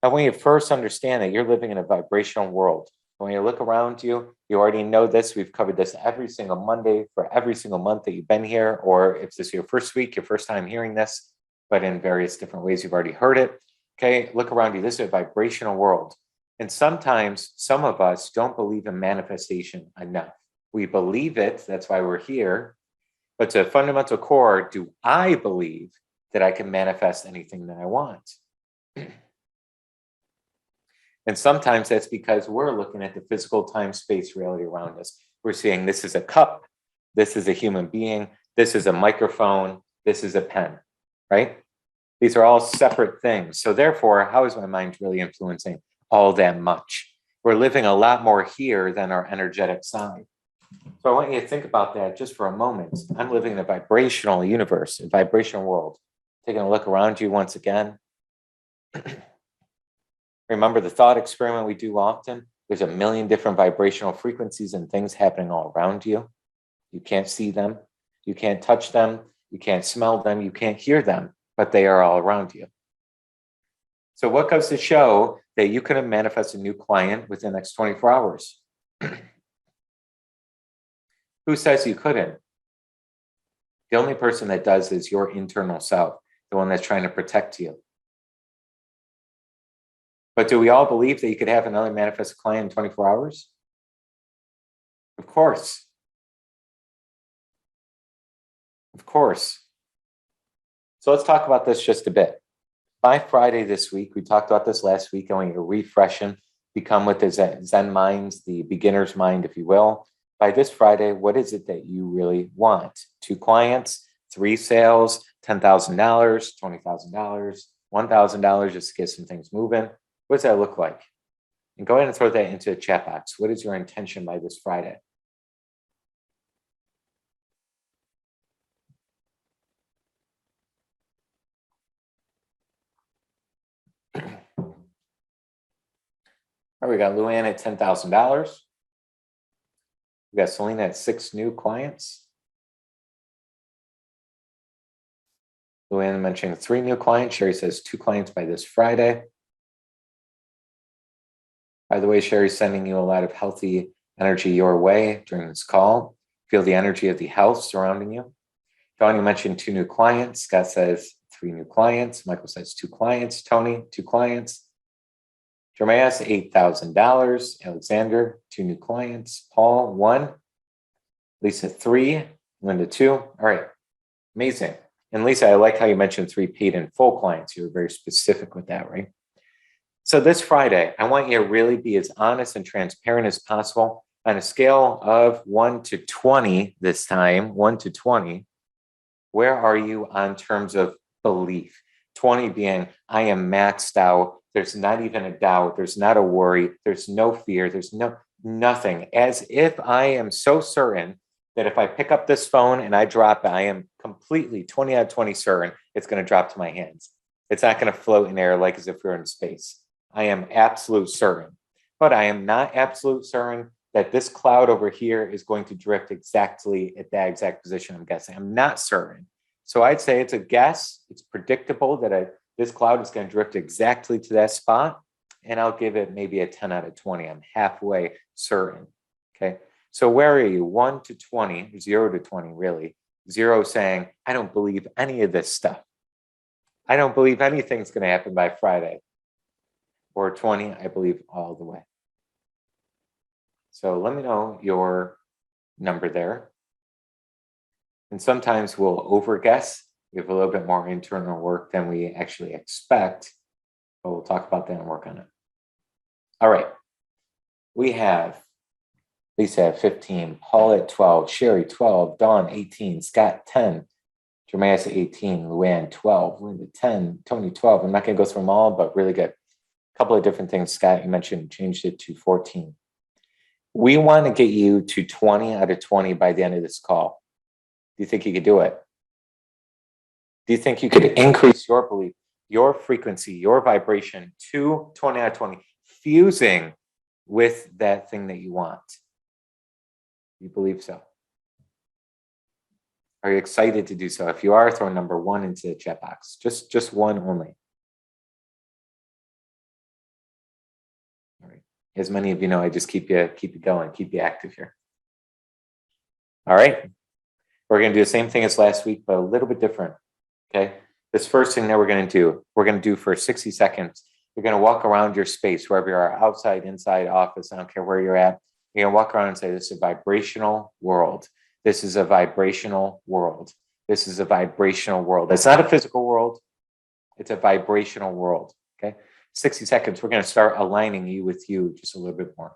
I want you to first understand that you're living in a vibrational world. When you look around you, you already know this. We've covered this every single Monday for every single month that you've been here, or if this is your first week, your first time hearing this, but in various different ways, you've already heard it. Okay, look around you. This is a vibrational world. And sometimes some of us don't believe in manifestation enough. We believe it, that's why we're here. But to a fundamental core, do I believe that I can manifest anything that I want? And sometimes that's because we're looking at the physical time-space reality around us. We're seeing this is a cup, this is a human being, this is a microphone, this is a pen, right? These are all separate things. So therefore, how is my mind really influencing all that much? We're living a lot more here than our energetic side. So I want you to think about that just for a moment. I'm living in a vibrational universe, a vibrational world. Taking a look around you once again. Remember the thought experiment we do often? There's a million different vibrational frequencies and things happening all around you. You can't see them. You can't touch them. You can't smell them. You can't hear them, but they are all around you. So what goes to show that you can manifest a new client within the next 24 hours? Who says you couldn't? The only person that does is your internal self, the one that's trying to protect you. But do we all believe that you could have another manifest client in 24 hours? Of course. Of course. So let's talk about this just a bit. By Friday this week, we talked about this last week, I want you to refresh and become with the Zen minds, the beginner's mind, if you will. By this Friday, what is it that you really want? 2 clients, 3 sales, $10,000, $20,000, $1,000, just to get some things moving. What does that look like? And go ahead and throw that into the chat box. What is your intention by this Friday? All right, we got Luann at $10,000. We got Selena at 6 new clients. Luann mentioning 3 new clients. Sherry says 2 clients by this Friday. By the way, Sherry's sending you a lot of healthy energy your way during this call. Feel the energy of the health surrounding you. John, you mentioned 2 new clients. Scott says 3 new clients. Michael says 2 clients. Tony, 2 clients. Jeremias, $8,000. Alexander, 2 new clients. Paul, 1. Lisa, 3. Linda, 2. All right. Amazing. And Lisa, I like how you mentioned 3 paid in full clients. You were very specific with that, right? So this Friday, I want you to really be as honest and transparent as possible on a scale of 1 to 20 this time, 1 to 20. Where are you on terms of belief? 20 being, I am maxed out. There's not even a doubt. There's not a worry. There's no fear. There's nothing. As if I am so certain that if I pick up this phone and I drop it, I am completely 20 out of 20 certain it's going to drop to my hands. It's not going to float in air like as if we're in space. I am absolute certain. But I am not absolute certain that this cloud over here is going to drift exactly at that exact position I'm guessing. I'm not certain. So I'd say it's a guess. It's predictable that this cloud is going to drift exactly to that spot. And I'll give it maybe a 10 out of 20. I'm halfway certain. Okay. So where are you? 1 to 20, 0 to 20, really. 0 saying, I don't believe any of this stuff. I don't believe anything's going to happen by Friday. Or 20, I believe all the way. So let me know your number there. And sometimes we'll overguess. We have a little bit more internal work than we actually expect, but we'll talk about that and work on it. All right. We have Lisa at 15, Paul at 12, Sherry 12, Dawn 18, Scott 10, Jeremias 18, Luann 12, Linda 10, Tony 12. I'm not going to go through them all, but really good. A couple of different things. Scott, you mentioned changed it to 14. We want to get you to 20 out of 20 by the end of this call. Do you think you could do it? Do you think you could increase your belief, your frequency, your vibration to 20 out of 20, fusing with that thing that you want? You believe so? Are you excited to do so? If you are, throw number 1 into the chat box. Just 1 only. As many of you know, I just keep you going, keep you active here. All right. We're going to do the same thing as last week, but a little bit different. Okay. This first thing that we're going to do for 60 seconds. You're going to walk around your space, wherever you are, outside, inside, office, I don't care where you're at. You're going to walk around and say, this is a vibrational world. This is a vibrational world. This is a vibrational world. It's not a physical world. It's a vibrational world. Okay. 60 seconds. We're going to start aligning you with you just a little bit more.